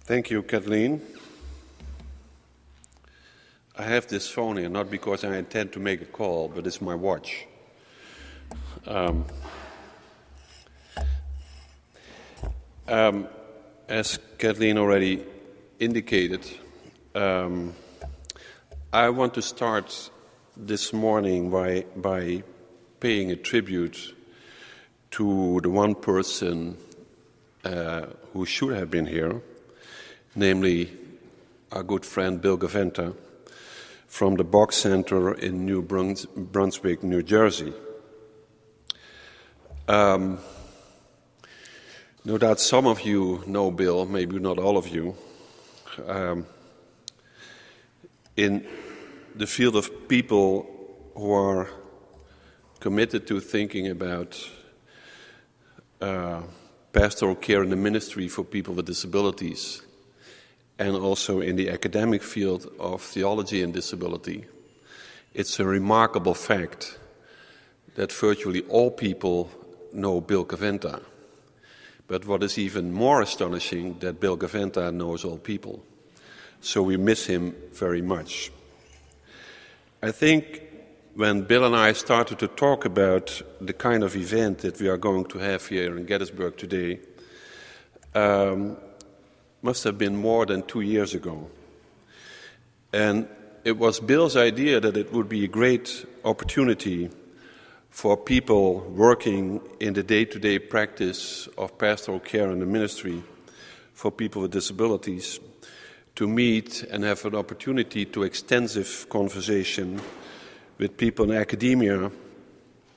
Thank you, Kathleen. I have this phone here, not because I intend to make a call, but it's my watch. As Kathleen already indicated, I want to start this morning by paying a tribute to the one person who should have been here, namely our good friend Bill Gaventa from the Box Center in New Brunswick, New Jersey. No doubt some of you know Bill, maybe not all of you. In the field of people who are committed to thinking about pastoral care in the ministry for people with disabilities, and also in the academic field of theology and disability, it's a remarkable fact that virtually all people know Bill Gaventa. But what is even more astonishing, that Bill Gaventa knows all people. So we miss him very much. I think when Bill and I started to talk about the kind of event that we are going to have here in Gettysburg today, must have been more than 2 years ago. And it was Bill's idea that it would be a great opportunity for people working in the day-to-day practice of pastoral care in the ministry for people with disabilities to meet and have an opportunity to extensive conversation with people in academia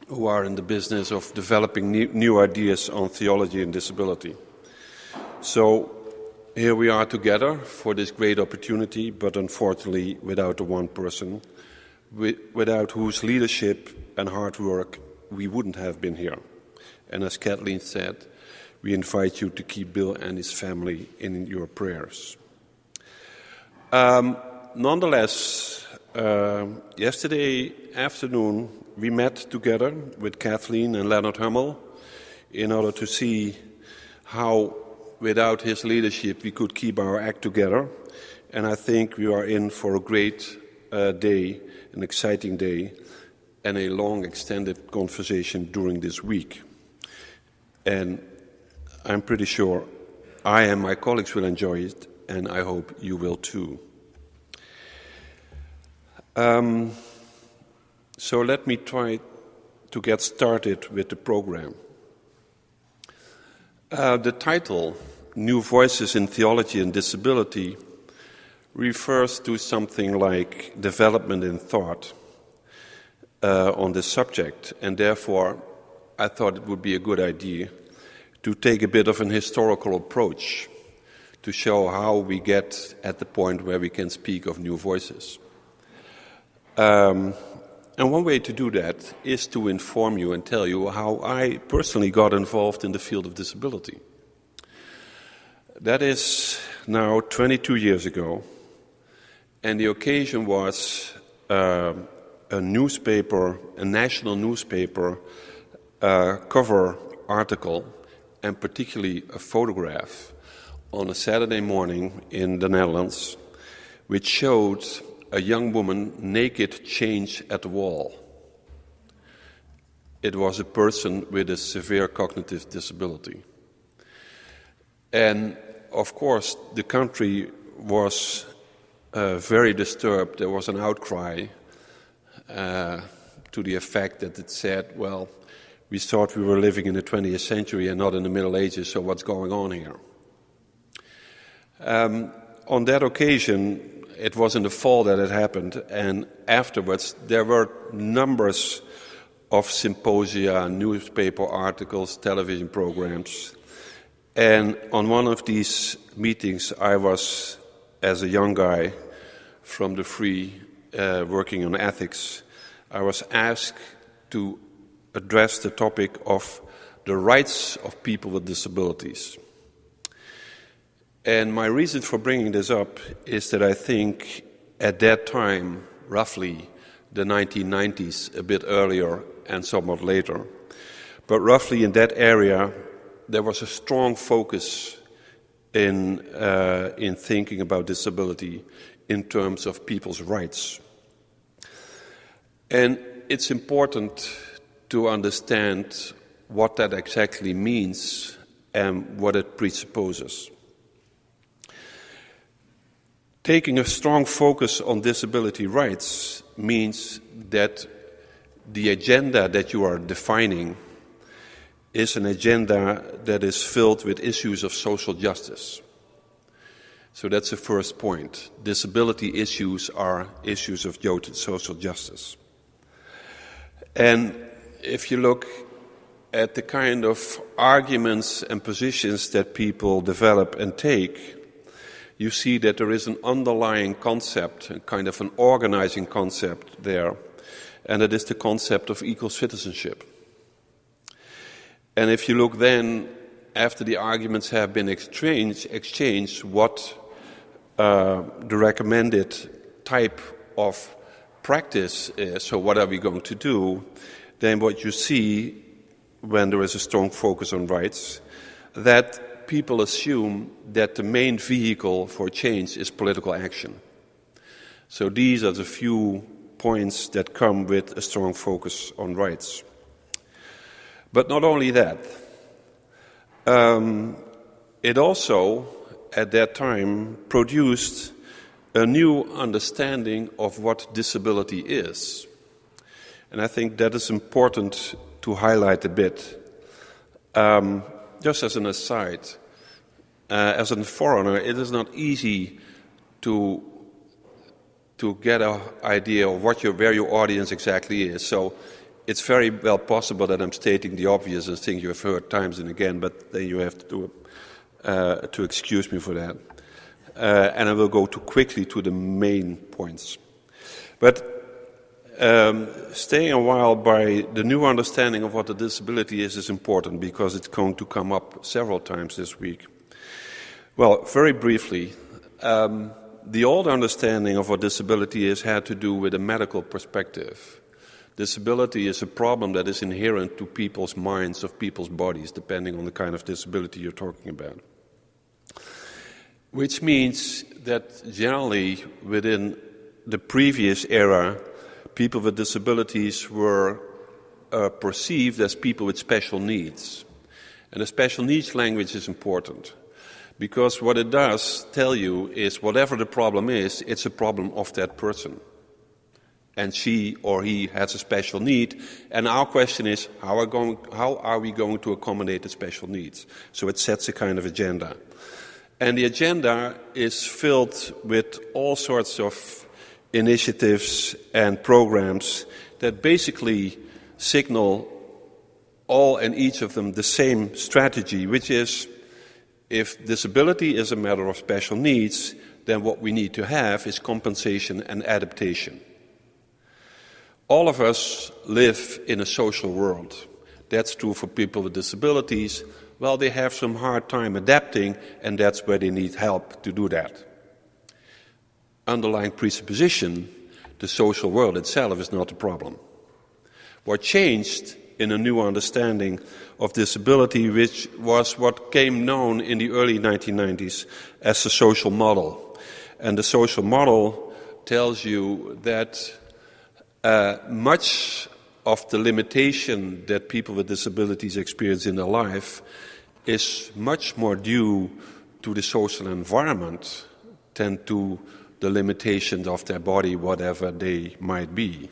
who are in the business of developing new ideas on theology and disability. So here we are together for this great opportunity, but unfortunately without the one person, without whose leadership and hard work we wouldn't have been here. And as Kathleen said, we invite you to keep Bill and his family in your prayers. Nonetheless, yesterday afternoon we met together with Kathleen and Leonard Hummel in order to see how without his leadership we could keep our act together. And I think we are in for a great day, an exciting day, and a long extended conversation during this week. And I'm pretty sure I and my colleagues will enjoy it, and I hope you will too. So let me try to get started with the program. The title, New Voices in Theology and Disability, refers to something like development in thought on this subject, and therefore I thought it would be a good idea to take a bit of an historical approach to show how we get at the point where we can speak of new voices. And one way to do that is to inform you and tell you how I personally got involved in the field of disability. That is now 22 years ago, and the occasion was a newspaper, a national newspaper cover article, and particularly a photograph on a Saturday morning in the Netherlands, which showed a young woman naked chained at the wall. It was a person with a severe cognitive disability. And of course, the country was very disturbed. There was an outcry to the effect that it said, well, we thought we were living in the 20th century and not in the Middle Ages, so what's going on here? On that occasion, it was in the fall that it happened, and afterwards there were numbers of symposia, newspaper articles, television programs. And on one of these meetings, I was, as a young guy from the Free, working on ethics, I was asked to address the topic of the rights of people with disabilities. And my reason for bringing this up is that I think at that time, roughly the 1990s, a bit earlier and somewhat later, but roughly in that area, there was a strong focus in thinking about disability in terms of people's rights. And it's important to understand what that exactly means and what it presupposes. Taking a strong focus on disability rights means that the agenda that you are defining is an agenda that is filled with issues of social justice. So that's the first point. Disability issues are issues of social justice. And if you look at the kind of arguments and positions that people develop and take, you see that there is an underlying concept, a kind of an organizing concept there, and it is the concept of equal citizenship. And if you look then, after the arguments have been exchanged what the recommended type of practice is, so what are we going to do, then what you see when there is a strong focus on rights, that people assume that the main vehicle for change is political action. So these are the few points that come with a strong focus on rights. But not only that, it also, at that time, produced a new understanding of what disability is. And I think that is important to highlight a bit. Just as an aside, as a foreigner, it is not easy to get an idea of where your audience exactly is. So it's very well possible that I'm stating the obvious and things you have heard times and again, but then you have to excuse me for that. And I will go too quickly to the main points. But staying a while by the new understanding of what a disability is important because it's going to come up several times this week. Well, very briefly, the old understanding of what disability is had to do with a medical perspective. Disability is a problem that is inherent to people's minds, of people's bodies, depending on the kind of disability you're talking about. Which means that generally within the previous era, people with disabilities were perceived as people with special needs. And the special needs language is important because what it does tell you is whatever the problem is, it's a problem of that person. And she or he has a special need. And our question is, how are we going to accommodate the special needs? So it sets a kind of agenda. And the agenda is filled with all sorts of initiatives and programs that basically signal all and each of them the same strategy, which is if disability is a matter of special needs, then what we need to have is compensation and adaptation. All of us live in a social world. That's true for people with disabilities. Well, they have some hard time adapting, and that's where they need help to do that. Underlying presupposition, the social world itself is not a problem. What changed in a new understanding of disability, which was what came known in the early 1990s as the social model. And the social model tells you that much of the limitation that people with disabilities experience in their life is much more due to the social environment than to the limitations of their body, whatever they might be.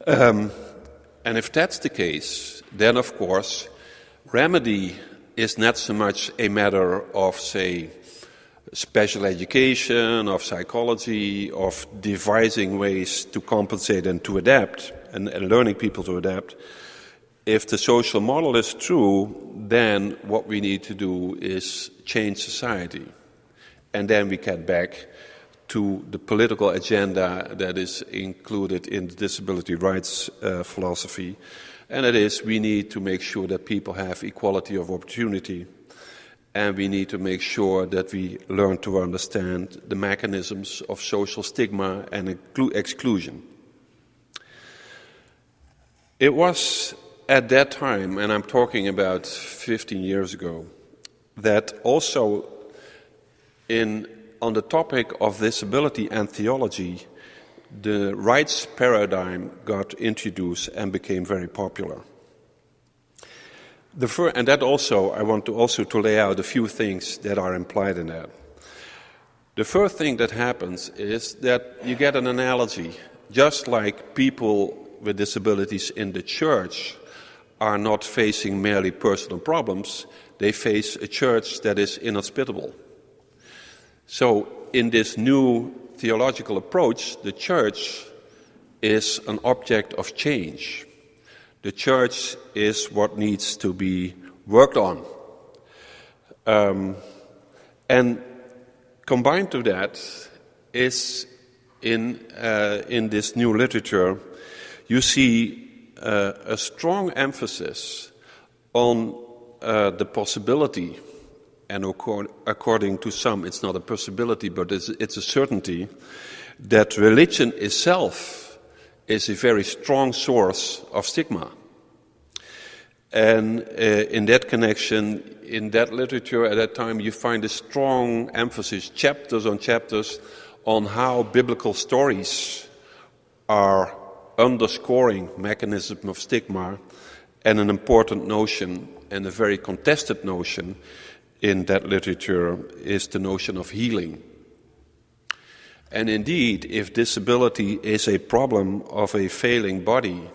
And if that's the case, then of course, remedy is not so much a matter of, say, special education, of psychology, of devising ways to compensate and to adapt, and learning people to adapt. If the social model is true, then what we need to do is change society. And then we get back to the political agenda that is included in the disability rights philosophy. And it is we need to make sure that people have equality of opportunity. And we need to make sure that we learn to understand the mechanisms of social stigma and exclusion. It was at that time, and I'm talking about 15 years ago, that also on the topic of disability and theology, the rights paradigm got introduced and became very popular. And that also, I want to lay out a few things that are implied in that. The first thing that happens is that you get an analogy. Just like people with disabilities in the church are not facing merely personal problems, they face a church that is inhospitable. So in this new theological approach, the church is an object of change. The church is what needs to be worked on. And combined to that is in this new literature, you see a strong emphasis on the possibility, and according to some it's not a possibility, but it's a certainty, that religion itself is a very strong source of stigma. And in that connection, in that literature at that time, you find a strong emphasis, chapters on chapters, on how biblical stories are underscoring mechanism of stigma, and an important notion and a very contested notion in that literature is the notion of healing. And indeed, if disability is a problem of a failing body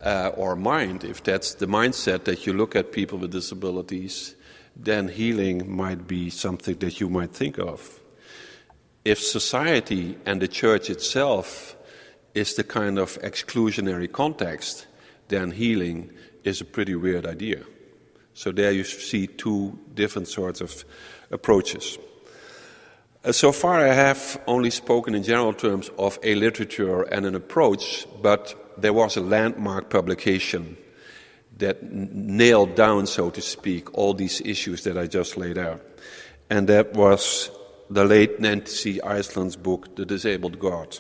or mind, if that's the mindset that you look at people with disabilities, then healing might be something that you might think of. If society and the church itself is the kind of exclusionary context, then healing is a pretty weird idea. So there you see two different sorts of approaches. So far I have only spoken in general terms of a literature and an approach, but there was a landmark publication that nailed down, so to speak, all these issues that I just laid out. And that was the late Nancy Iceland's book, The Disabled God.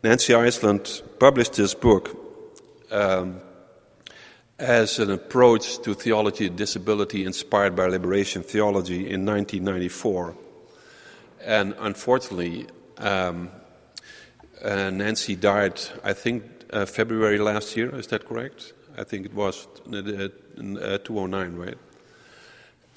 Nancy Iceland published this book as an approach to theology and disability inspired by liberation theology in 1994. And unfortunately, Nancy died, I think, February last year. Is that correct? I think it was 2009, right?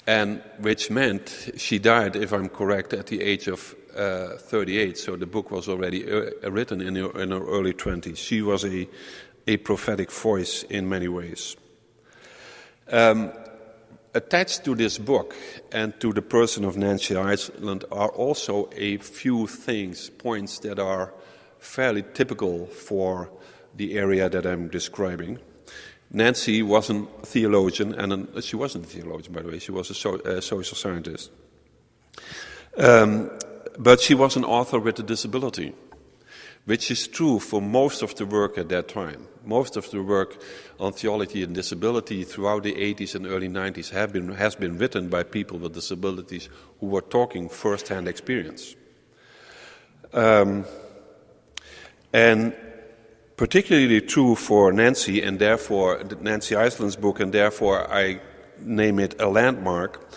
And which meant she died, if I'm correct, at the age of 38. So the book was already written in her early 20s. She was a prophetic voice in many ways. Attached to this book and to the person of Nancy Iceland are also a few points that are fairly typical for the area that I'm describing. Nancy was a theologian, and she wasn't a theologian, by the way, she was a social scientist. But she was an author with a disability, which is true for most of the work at that time. Most of the work on theology and disability throughout the 80s and early 90s has been written by people with disabilities who were talking first-hand experience. And particularly true for Nancy, and therefore Nancy Iceland's book, and therefore I name it a landmark,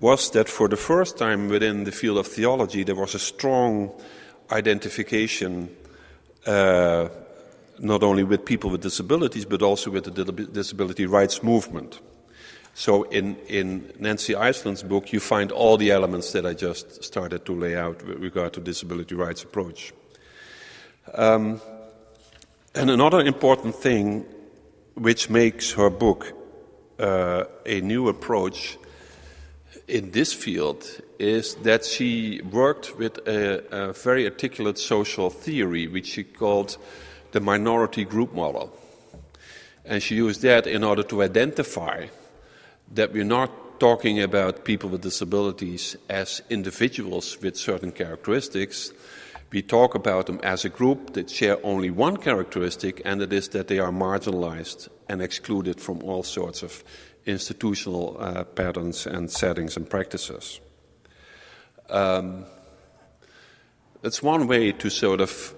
was that for the first time within the field of theology there was a strong identification not only with people with disabilities but also with the disability rights movement. So in Nancy Iceland's book you find all the elements that I just started to lay out with regard to disability rights approach. And another important thing which makes her book a new approach in this field is that she worked with a very articulate social theory which she called the minority group model. And she used that in order to identify that we're not talking about people with disabilities as individuals with certain characteristics. We talk about them as a group that share only one characteristic, and it is that they are marginalized and excluded from all sorts of institutional patterns and settings and practices. That's one way to sort of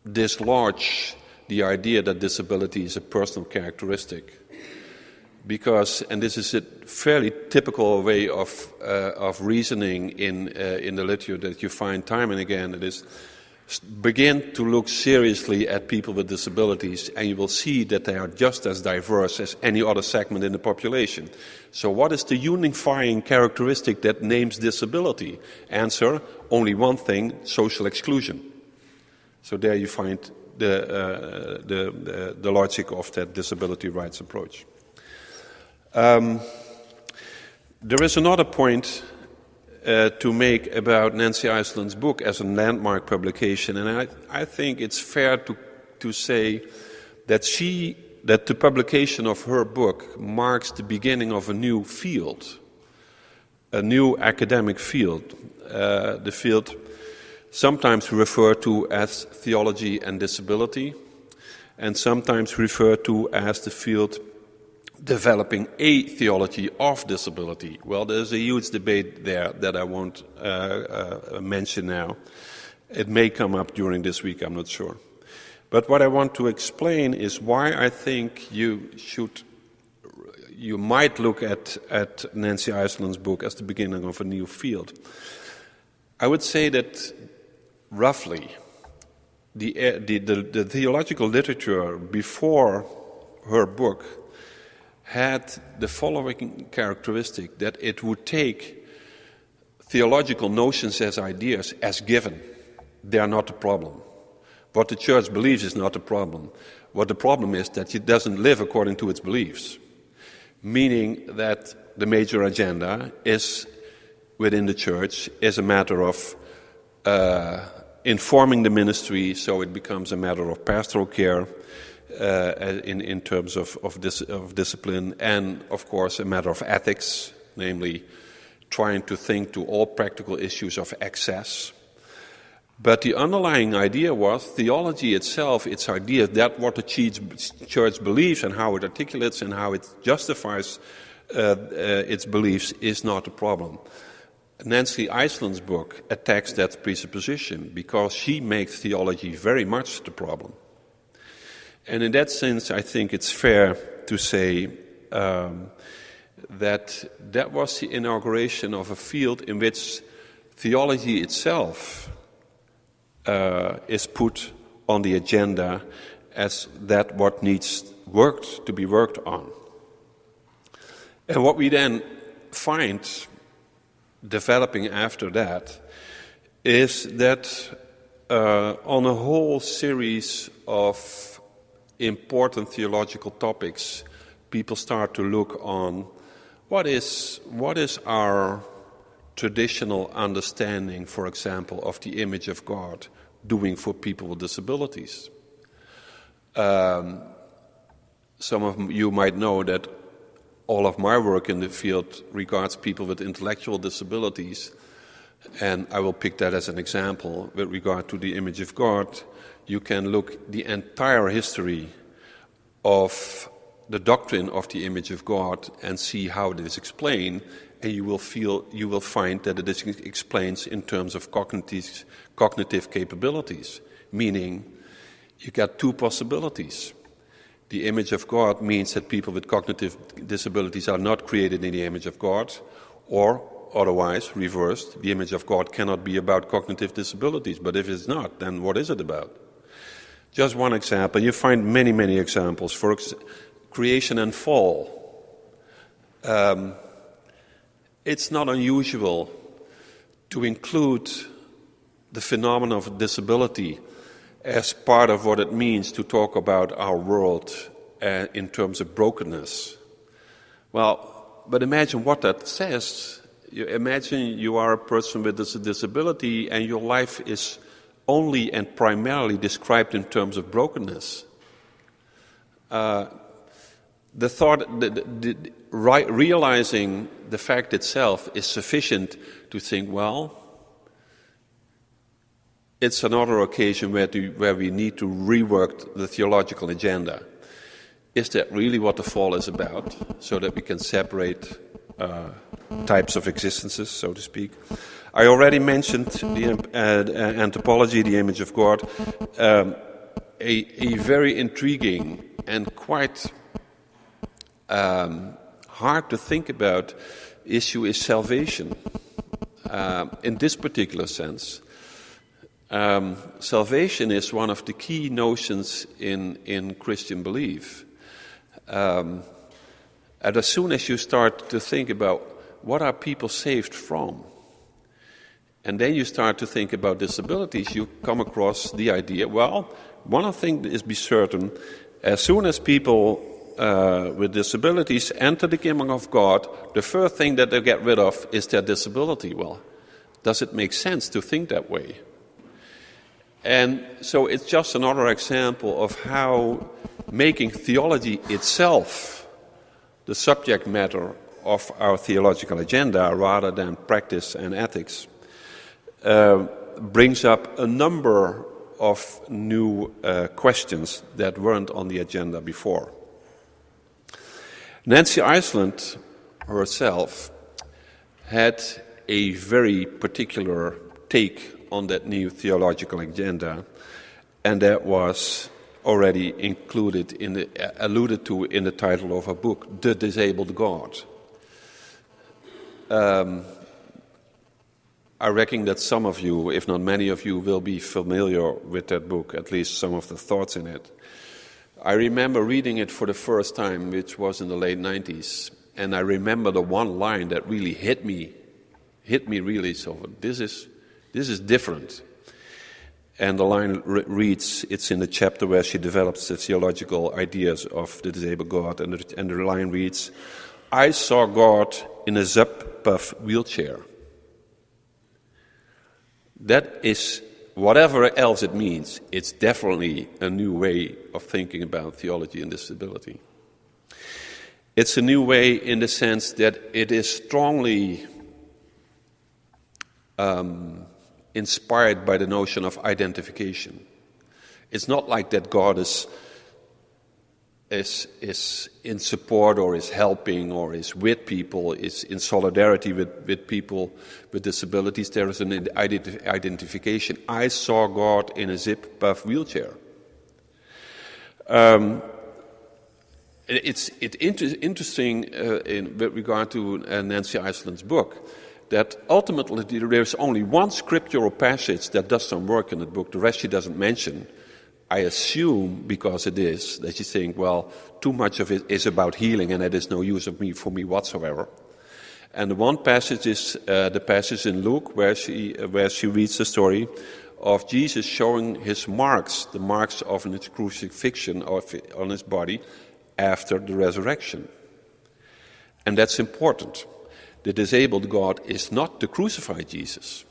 dislodge the idea that disability is a personal characteristic. because, and this is a fairly typical way of reasoning in the literature that you find time and again, it is begin to look seriously at people with disabilities, and you will see that they are just as diverse as any other segment in the population. So what is the unifying characteristic that names disability? Answer, only one thing, social exclusion. So there you find the logic of that disability rights approach. There is another point to make about Nancy Iceland's book as a landmark publication, and I think it's fair to say that the publication of her book marks the beginning of a new field, a new academic field, the field sometimes referred to as theology and disability, and sometimes referred to as the field developing a theology of disability. Well, there's a huge debate there that I won't mention now. It may come up during this week, I'm not sure. But what I want to explain is why I think you might look at Nancy Iceland's book as the beginning of a new field. I would say that roughly the theological literature before her book had the following characteristic, that it would take theological notions as ideas as given. They are not the problem. What the church believes is not the problem. What the problem is that it doesn't live according to its beliefs, meaning that the major agenda is within the church is a matter of informing the ministry, so it becomes a matter of pastoral care, in terms of discipline, and of course a matter of ethics, namely trying to think to all practical issues of access. But the underlying idea was theology itself, its idea that what the church believes and how it articulates and how it justifies its beliefs is not a problem. Nancy Iceland's book attacks that presupposition because she makes theology very much the problem. And in that sense, I think it's fair to say that was the inauguration of a field in which theology itself is put on the agenda as that what needs to be worked on. And what we then find developing after that is that on a whole series of important theological topics, people start to look on what is our traditional understanding, for example, of the image of God doing for people with disabilities. Some of you might know that all of my work in the field regards people with intellectual disabilities, and I will pick that as an example with regard to the image of God. You can look the entire history of the doctrine of the image of God and see how it is explained, and you will find that it is explained in terms of cognitive capabilities, meaning you got two possibilities. The image of God means that people with cognitive disabilities are not created in the image of God, or otherwise, reversed, the image of God cannot be about cognitive disabilities. But if it's not, then what is it about? Just one example. You find many, many examples. For creation and fall. It's not unusual to include the phenomenon of disability as part of what it means to talk about our world in terms of brokenness. Well, but imagine what that says. Imagine you are a person with a disability and your life is only and primarily described in terms of brokenness. The thought, realizing the fact itself is sufficient to think, well, it's another occasion where we need to rework the theological agenda. Is that really what the fall is about, so that we can separate types of existences, so to speak? I already mentioned the anthropology, the image of God, a very intriguing and quite hard to think about issue is salvation. In this particular sense, salvation is one of the key notions in Christian belief. And as soon as you start to think about what are people saved from, and then you start to think about disabilities, you come across the idea, well, one thing is be certain, as soon as people with disabilities enter the kingdom of God, the first thing that they get rid of is their disability. Well, does it make sense to think that way? And so it's just another example of how making theology itself the subject matter of our theological agenda rather than practice and ethics brings up a number of new questions that weren't on the agenda before. Nancy Iceland herself had a very particular take on that new theological agenda, and that was already alluded to in the title of her book, The Disabled God. I reckon that some of you, if not many of you, will be familiar with that book, at least some of the thoughts in it. I remember reading it for the first time, which was in the late 90s, and I remember the one line that really hit me really, so this is different. And the line reads, it's in the chapter where she develops the theological ideas of the disabled God, and the line reads, I saw God in a zip-puff wheelchair. That is, whatever else it means, it's definitely a new way of thinking about theology and disability. It's a new way in the sense that it is strongly inspired by the notion of identification. It's not like that God is in support or is helping or is with people, is in solidarity with people with disabilities. There is an identification. I saw God in a zip-puff wheelchair. It's interesting with regard to Nancy Iceland's book that ultimately there is only one scriptural passage that does some work in the book. The rest she doesn't mention. I assume, because it is, that you think, well, too much of it is about healing and it is no use for me whatsoever. And the one passage is the passage in Luke where she reads the story of Jesus showing his marks, the marks of his crucifixion on his body after the resurrection. And that's important. The disabled God is not the crucified Jesus.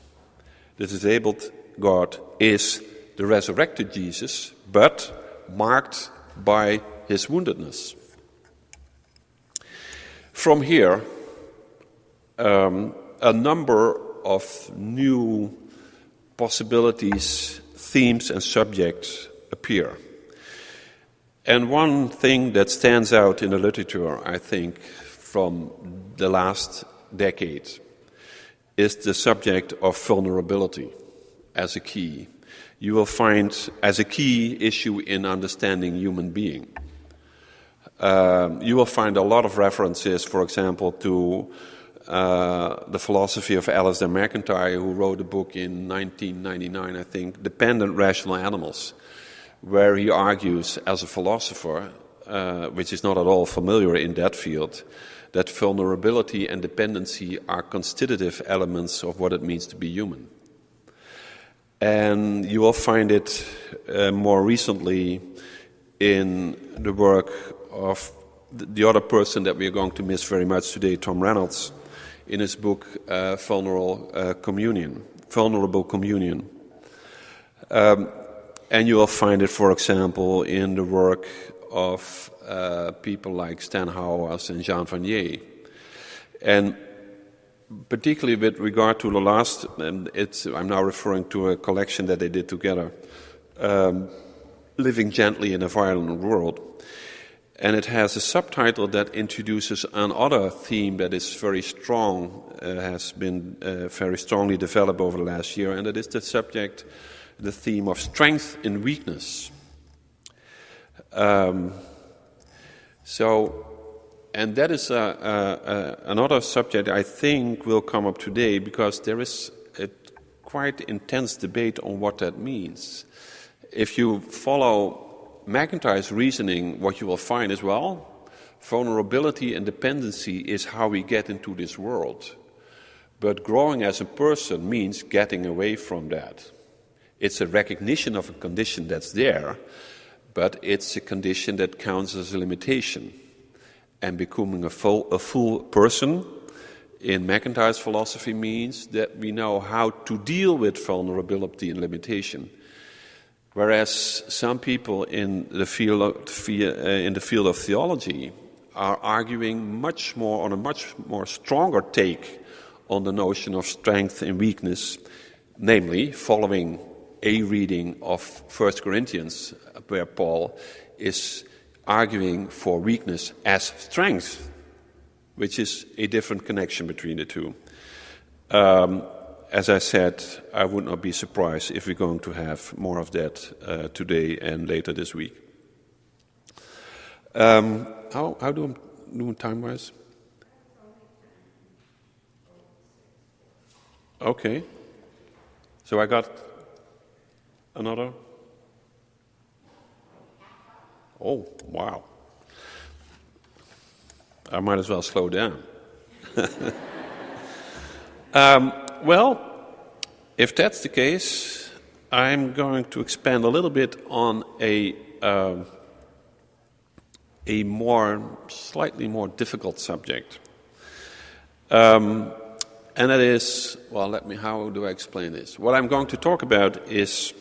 The disabled God is the resurrected Jesus, but marked by his woundedness. From here, a number of new possibilities, themes, and subjects appear. And one thing that stands out in the literature, I think, from the last decade is the subject of vulnerability as a key. You will find as a key issue in understanding human being. You will find a lot of references, for example, to the philosophy of Alasdair MacIntyre, who wrote a book in 1999, I think, Dependent Rational Animals, where he argues as a philosopher, which is not at all familiar in that field, that vulnerability and dependency are constitutive elements of what it means to be human. And you will find it more recently in the work of the other person that we are going to miss very much today, Tom Reynolds, in his book Vulnerable Communion. And you will find it, for example, in the work of people like Stan Hauers and Jean Vanier. And particularly with regard to the last, I'm now referring to a collection that they did together, Living Gently in a Violent World. And it has a subtitle that introduces another theme that is very strong, has been very strongly developed over the last year, and that is the theme of strength in weakness. And that is another subject I think will come up today, because there is a quite intense debate on what that means. If you follow McIntyre's reasoning, what you will find is, well, vulnerability and dependency is how we get into this world. But growing as a person means getting away from that. It's a recognition of a condition that's there, but it's a condition that counts as a limitation. And becoming a full person in McIntyre's philosophy means that we know how to deal with vulnerability and limitation. Whereas some people in the field of theology are arguing much more on a much more stronger take on the notion of strength and weakness, namely following a reading of 1 Corinthians, where Paul is arguing for weakness as strength, which is a different connection between the two. As I said, I would not be surprised if we're going to have more of that today and later this week. How do I do time-wise? Okay. So I got another? Oh, wow. I might as well slow down. Well, if that's the case, I'm going to expand a little bit on a slightly more difficult subject. And that is, how do I explain this? What I'm going to talk about is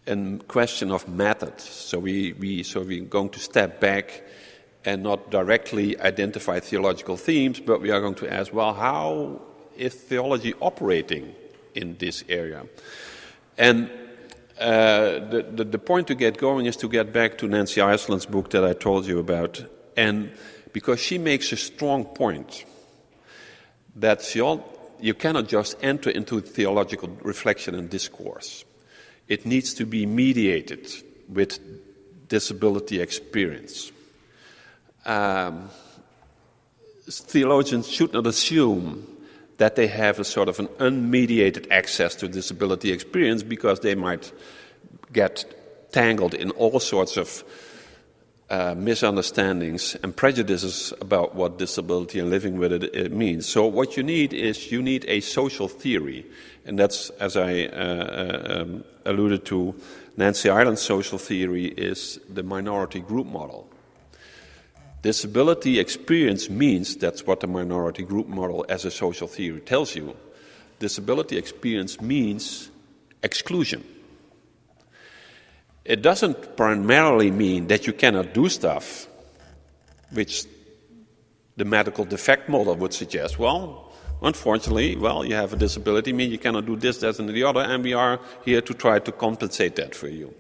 a question of method. So we're going to step back and not directly identify theological themes, but we are going to ask, well, how is theology operating in this area? And the point to get going is to get back to Nancy Iceland's book that I told you about, and because she makes a strong point that you cannot just enter into theological reflection and discourse. It needs to be mediated with disability experience. Theologians should not assume that they have a sort of an unmediated access to disability experience, because they might get tangled in all sorts of misunderstandings and prejudices about what disability and living with it means. So what you need is a social theory, and that's, as I alluded to, Nancy Ireland's social theory is the minority group model. Disability experience means, that's what the minority group model as a social theory tells you. Disability experience means exclusion. It doesn't primarily mean that you cannot do stuff, which the medical defect model would suggest. Well, unfortunately, you have a disability, means you cannot do this, that, and the other, and we are here to try to compensate that for you.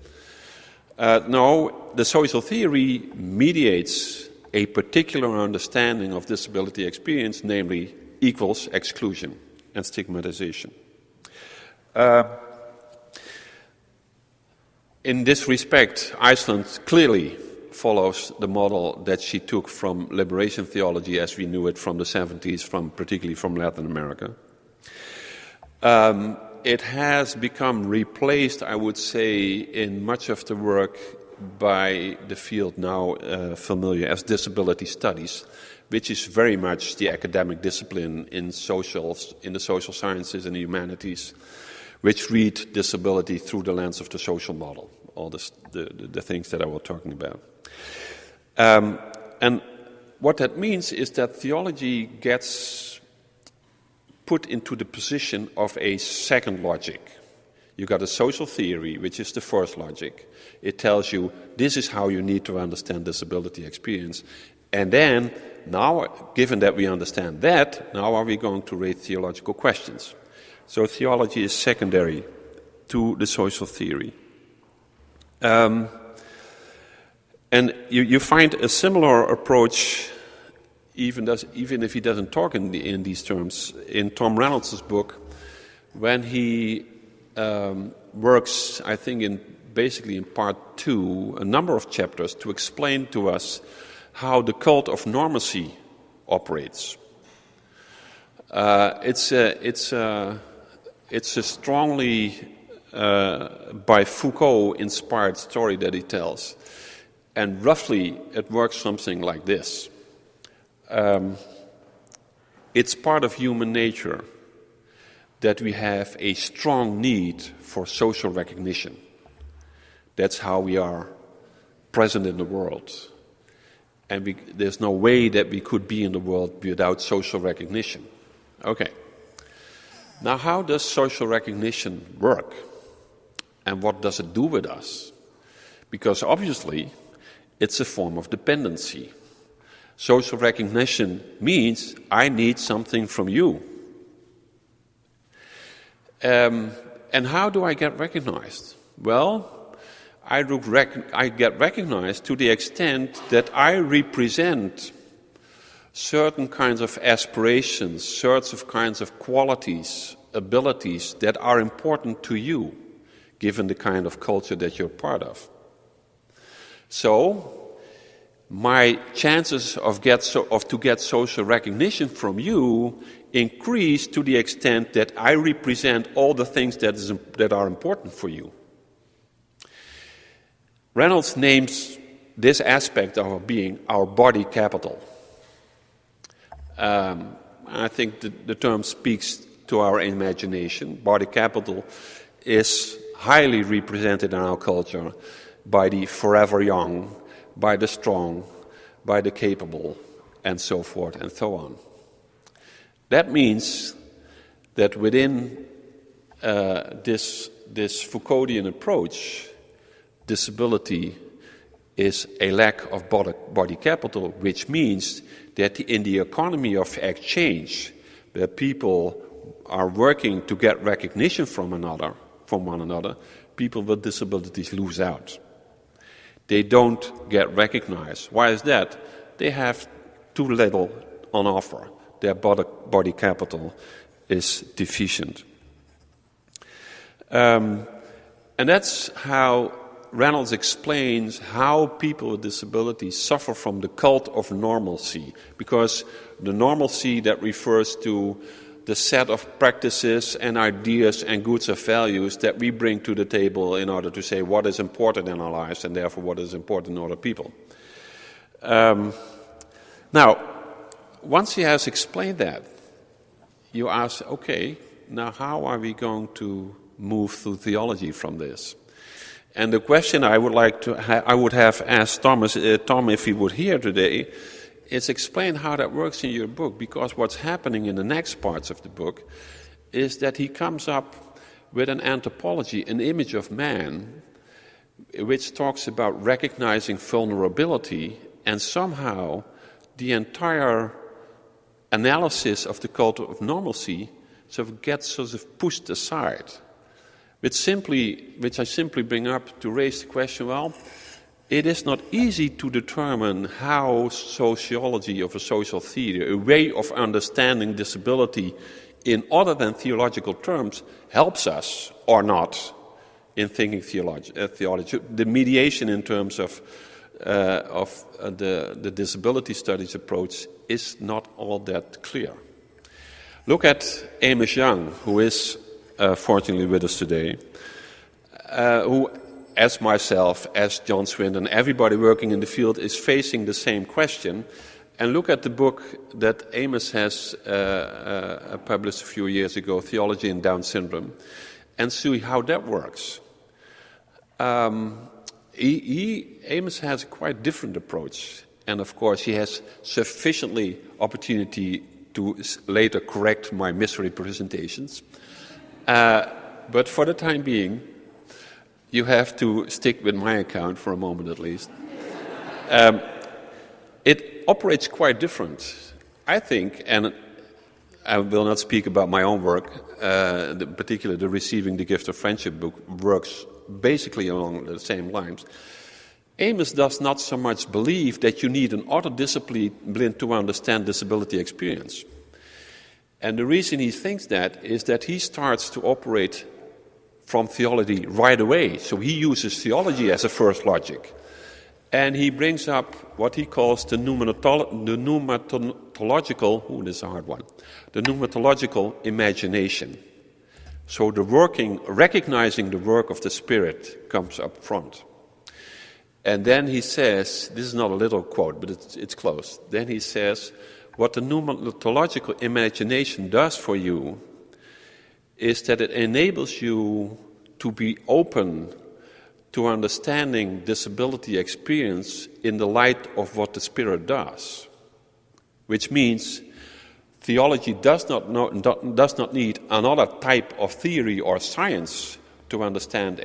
No, the social theory mediates a particular understanding of disability experience, namely equals exclusion and stigmatization. In this respect, Iceland clearly follows the model that she took from liberation theology as we knew it from the 70s, particularly from Latin America. It has become replaced, I would say, in much of the work by the field now familiar as disability studies, which is very much the academic discipline in the social sciences and the humanities, which read disability through the lens of the social model, all the things that I was talking about. And what that means is that theology gets put into the position of a second logic. You got a social theory, which is the first logic. It tells you this is how you need to understand disability experience. And then, now, given that we understand that, now are we going to raise theological questions? So theology is secondary to the social theory. And you find a similar approach, even if he doesn't talk in these terms, in Tom Reynolds' book, when he works, I think, basically in part 2, a number of chapters to explain to us how the cult of normalcy operates. It's a strongly by Foucault inspired story that he tells, and roughly it works something like this. It's part of human nature that we have a strong need for social recognition. That's how we are present in the world. And there's no way that we could be in the world without social recognition. Okay. Now, how does social recognition work? And what does it do with us? Because obviously, it's a form of dependency. Social recognition means I need something from you. And how do I get recognized? Well, I get recognized to the extent that I represent certain kinds of aspirations, certain kinds of qualities, abilities that are important to you, given the kind of culture that you're part of. So, my chances to get social recognition from you increase to the extent that I represent all the things that are important for you. Reynolds names this aspect of our being our body capital. I think the term speaks to our imagination. Body capital is highly represented in our culture by the forever young, by the strong, by the capable, and so forth and so on. That means that within this Foucauldian approach, disability is a lack of body capital, which means that in the economy of exchange, where people are working to get recognition from one another, people with disabilities lose out. They don't get recognized. Why is that? They have too little on offer. Their body capital is deficient. And that's how Reynolds explains how people with disabilities suffer from the cult of normalcy, because the normalcy that refers to the set of practices and ideas and goods of values that we bring to the table in order to say what is important in our lives and therefore what is important in other people. Now, once he has explained that, you ask, okay, now how are we going to move through theology from this? And the question I would have asked Tom if he would hear today is explain how that works in your book, because what's happening in the next parts of the book is that he comes up with an anthropology, an image of man, which talks about recognizing vulnerability, and somehow the entire analysis of the cult of normalcy sort of gets sort of pushed aside. Which I simply bring up to raise the question, well, it is not easy to determine how sociology of a social theory, a way of understanding disability in other than theological terms, helps us or not in thinking theology. The mediation in terms of the disability studies approach is not all that clear. Look at Amos Young, who is fortunately with us today, who, as myself, as John Swindon, everybody working in the field is facing the same question. And look at the book that Amos has published a few years ago, Theology and Down Syndrome, and see how that works. Amos has a quite different approach, and of course he has sufficiently opportunity to later correct my misrepresentations. But for the time being, you have to stick with my account for a moment at least. It operates quite different. I think, and I will not speak about my own work, particularly the Receiving the Gift of Friendship book works basically along the same lines. Amos does not so much believe that you need an other discipline to understand disability experience. And the reason he thinks that is that he starts to operate from theology right away. So he uses theology as a first logic. And he brings up what he calls the pneumatological, this is a hard one, the pneumatological imagination. So recognizing the work of the Spirit comes up front. And then he says, this is not a little quote, but it's close. Then he says, what the pneumatological imagination does for you is that it enables you to be open to understanding disability experience in the light of what the Spirit does. Which means theology does not need another type of theory or science to understand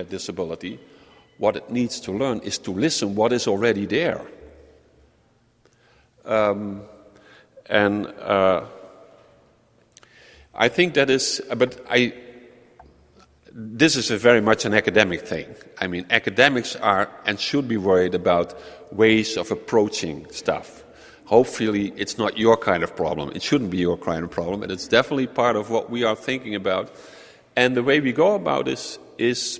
disability. What it needs to learn is to listen what is already there. I think that is, this is very much an academic thing. I mean, academics are and should be worried about ways of approaching stuff. Hopefully, it's not your kind of problem. It shouldn't be your kind of problem, but it's definitely part of what we are thinking about. And the way we go about this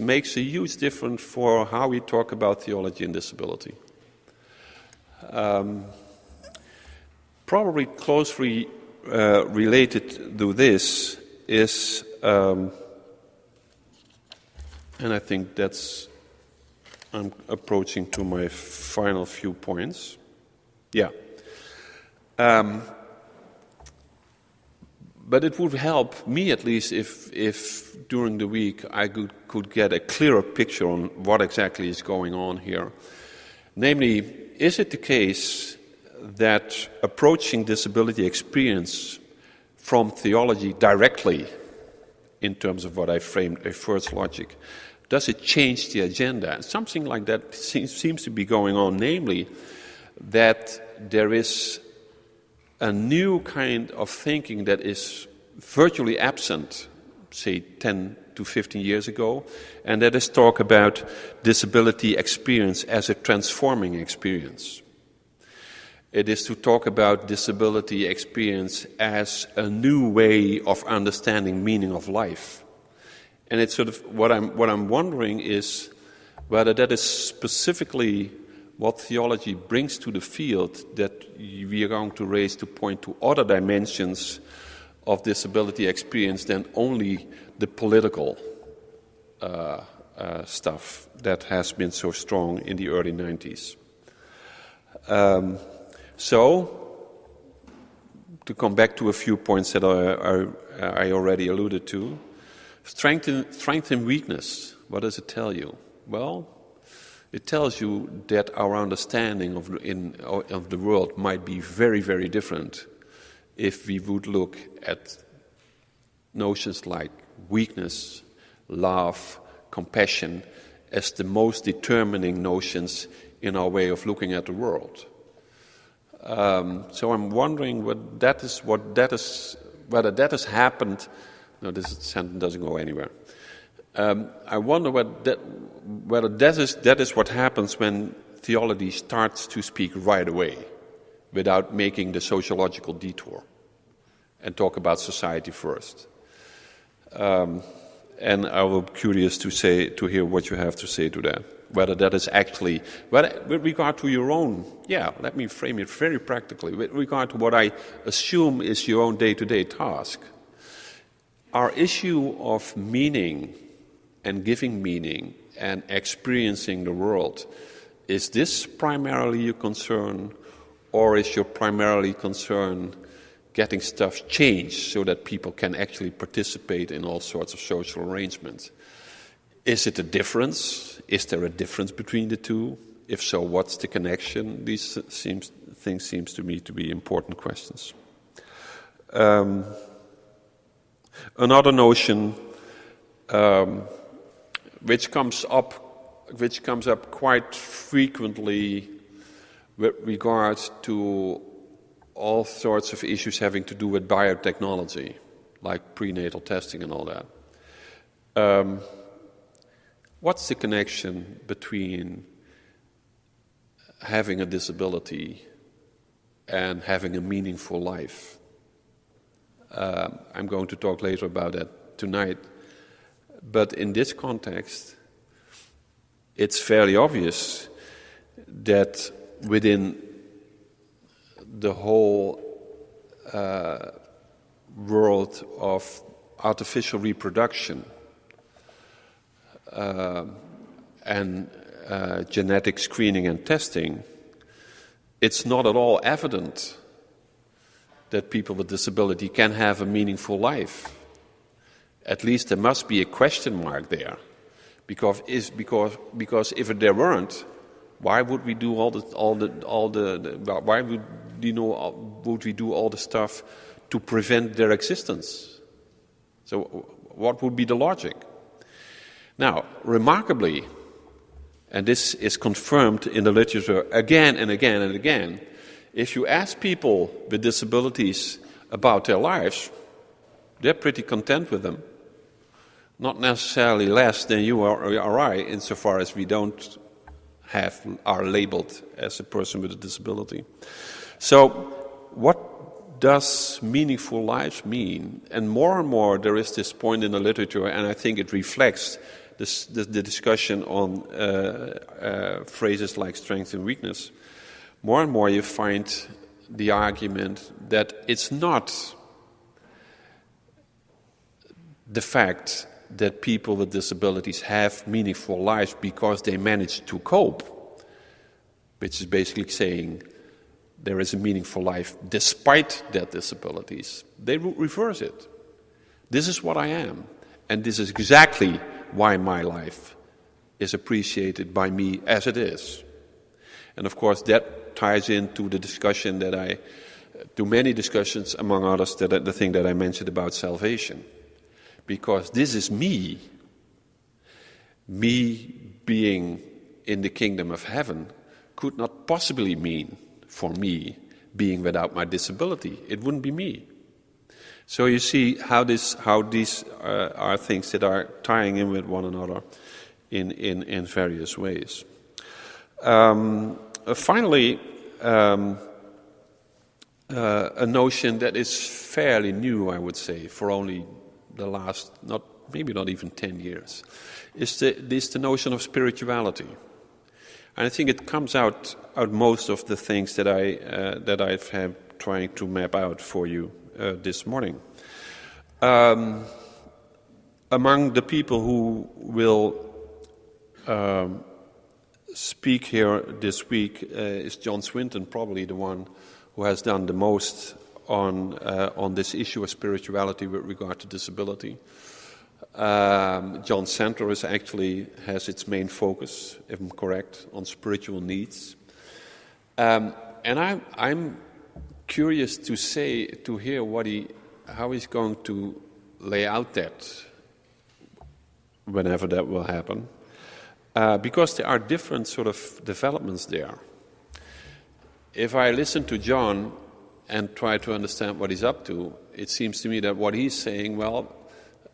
makes a huge difference for how we talk about theology and disability. Probably closely related to this is, and I think I'm approaching to my final few points. Yeah. But it would help me, at least, if during the week I could get a clearer picture on what exactly is going on here. Namely, is it the case that approaching disability experience from theology directly, in terms of what I framed a first logic, does it change the agenda? Something like that seems to be going on, namely that there is a new kind of thinking that is virtually absent, say 10 to 15 years ago, and that is talk about disability experience as a transforming experience. It is to talk about disability experience as a new way of understanding meaning of life. And it's sort of what I'm wondering is whether that is specifically what theology brings to the field that we are going to raise to point to other dimensions of disability experience than only the political stuff that has been so strong in the early 90s. So, to come back to a few points that I already alluded to, strength and weakness, what does it tell you? Well, it tells you that our understanding of the world might be very, very different if we would look at notions like weakness, love, compassion as the most determining notions in our way of looking at the world. So I'm wondering whether that has happened. No, this sentence doesn't go anywhere. I wonder whether that is what happens when theology starts to speak right away, without making the sociological detour, and talk about society first. And I will be curious to hear what you have to say to that. Whether that is actually, with regard to your own, let me frame it very practically, with regard to what I assume is your own day-to-day task. Our issue of meaning and giving meaning and experiencing the world, is this primarily your concern, or is your primarily concern getting stuff changed so that people can actually participate in all sorts of social arrangements? Is it a difference? Is there a difference between the two? If so, what's the connection? These things seem to me to be important questions. Another notion which comes up quite frequently with regard to all sorts of issues having to do with biotechnology, like prenatal testing and all that. What's the connection between having a disability and having a meaningful life? I'm going to talk later about that tonight. But in this context, it's fairly obvious that within the whole world of artificial reproduction and genetic screening and testing, it's not at all evident that people with disability can have a meaningful life. At least there must be a question mark there, because if there weren't, why would we do would we do all the stuff to prevent their existence? So what would be the logic? Now, remarkably, and this is confirmed in the literature again and again and again, if you ask people with disabilities about their lives, they're pretty content with them. Not necessarily less than you or I, insofar as we are labeled as a person with a disability. So, what does meaningful life mean? And more there is this point in the literature, and I think it reflects the discussion on phrases like strength and weakness. More and more you find the argument that it's not the fact that people with disabilities have meaningful lives because they manage to cope, which is basically saying there is a meaningful life despite their disabilities. They reverse it. This is what I am, and this is exactly why my life is appreciated by me as it is. And of course that ties into the discussion to many discussions, among others, the thing that I mentioned about salvation. Because this is me being in the kingdom of heaven could not possibly mean for me being without my disability. It wouldn't be me. So you see how these are things that are tying in with one another in various ways. Finally, a notion that is fairly new, I would say, for only the last, maybe not even 10 years, is the notion of spirituality. And I think it comes out most of the things that I've had trying to map out for you this morning. Among the people who will speak here this week is John Swinton, probably the one who has done the most on this issue of spirituality with regard to disability. John's center has its main focus, if I'm correct, on spiritual needs. And I'm curious to hear how he's going to lay out that, whenever that will happen, because there are different sort of developments there. If I listen to John and try to understand what he's up to, it seems to me that what he's saying, well,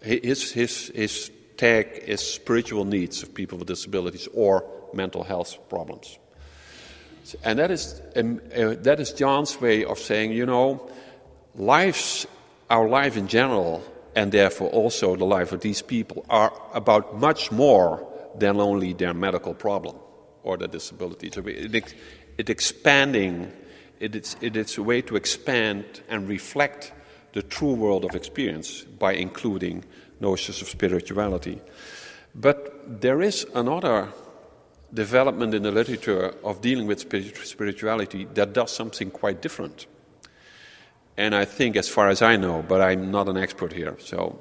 his tag is spiritual needs of people with disabilities or mental health problems. And that is John's way of saying, our life in general, and therefore also the life of these people, are about much more than only their medical problem or their disability. So it's a way to expand and reflect the true world of experience by including notions of spirituality. But there is another development in the literature of dealing with spirituality that does something quite different. And I think, as far as I know, but I'm not an expert here, so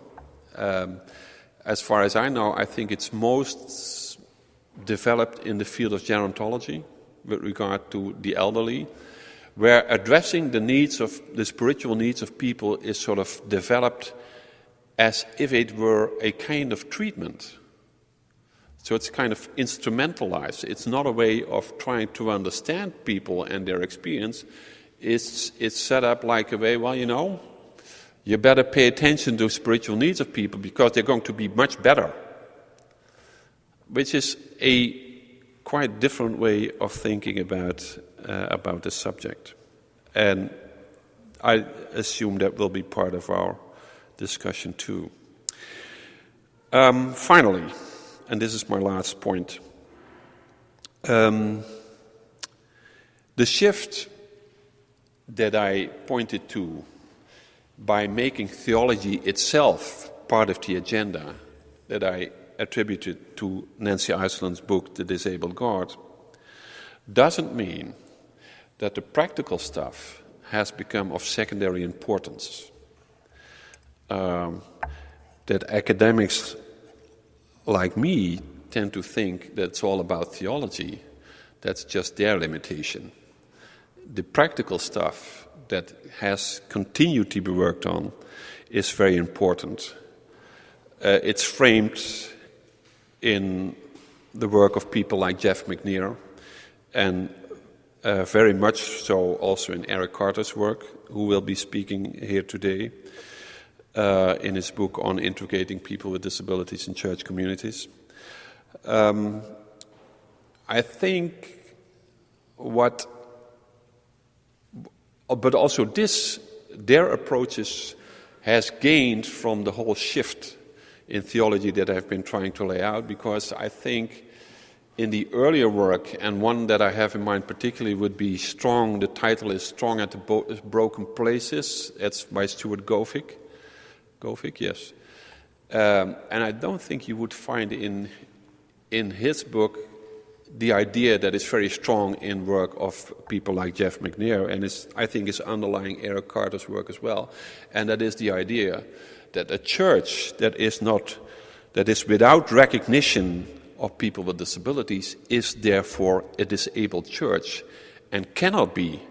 as far as I know, I think it's most developed in the field of gerontology with regard to the elderly, where addressing the spiritual needs of people is sort of developed as if it were a kind of treatment. So it's kind of instrumentalized. It's not a way of trying to understand people and their experience. It's set up like a way, you better pay attention to spiritual needs of people because they're going to be much better. Which is a quite different way of thinking about this subject. And I assume that will be part of our discussion too. Finally, and this is my last point, The shift that I pointed to by making theology itself part of the agenda that I attributed to Nancy Iceland's book, The Disabled God, doesn't mean that the practical stuff has become of secondary importance. That academics like me tend to think that it's all about theology. That's just their limitation. The practical stuff that has continued to be worked on is very important. It's framed in the work of people like Jeff McNear, and very much so also in Eric Carter's work, who will be speaking here today, in his book on integrating people with disabilities in church communities. I think but also their approaches has gained from the whole shift in theology that I've been trying to lay out, because I think in the earlier work, and one that I have in mind particularly would be Strong, the title is Strong at the Broken Places. It's by Stuart Govick. Govick, yes. And I don't think you would find in his book the idea that is very strong in work of people like Jeff McNear, and I think is underlying Eric Carter's work as well. And that is the idea that a church that is without recognition of people with disabilities is therefore a disabled church and cannot be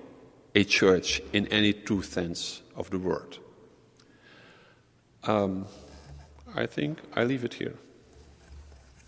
a church in any true sense of the word. I think I leave it here.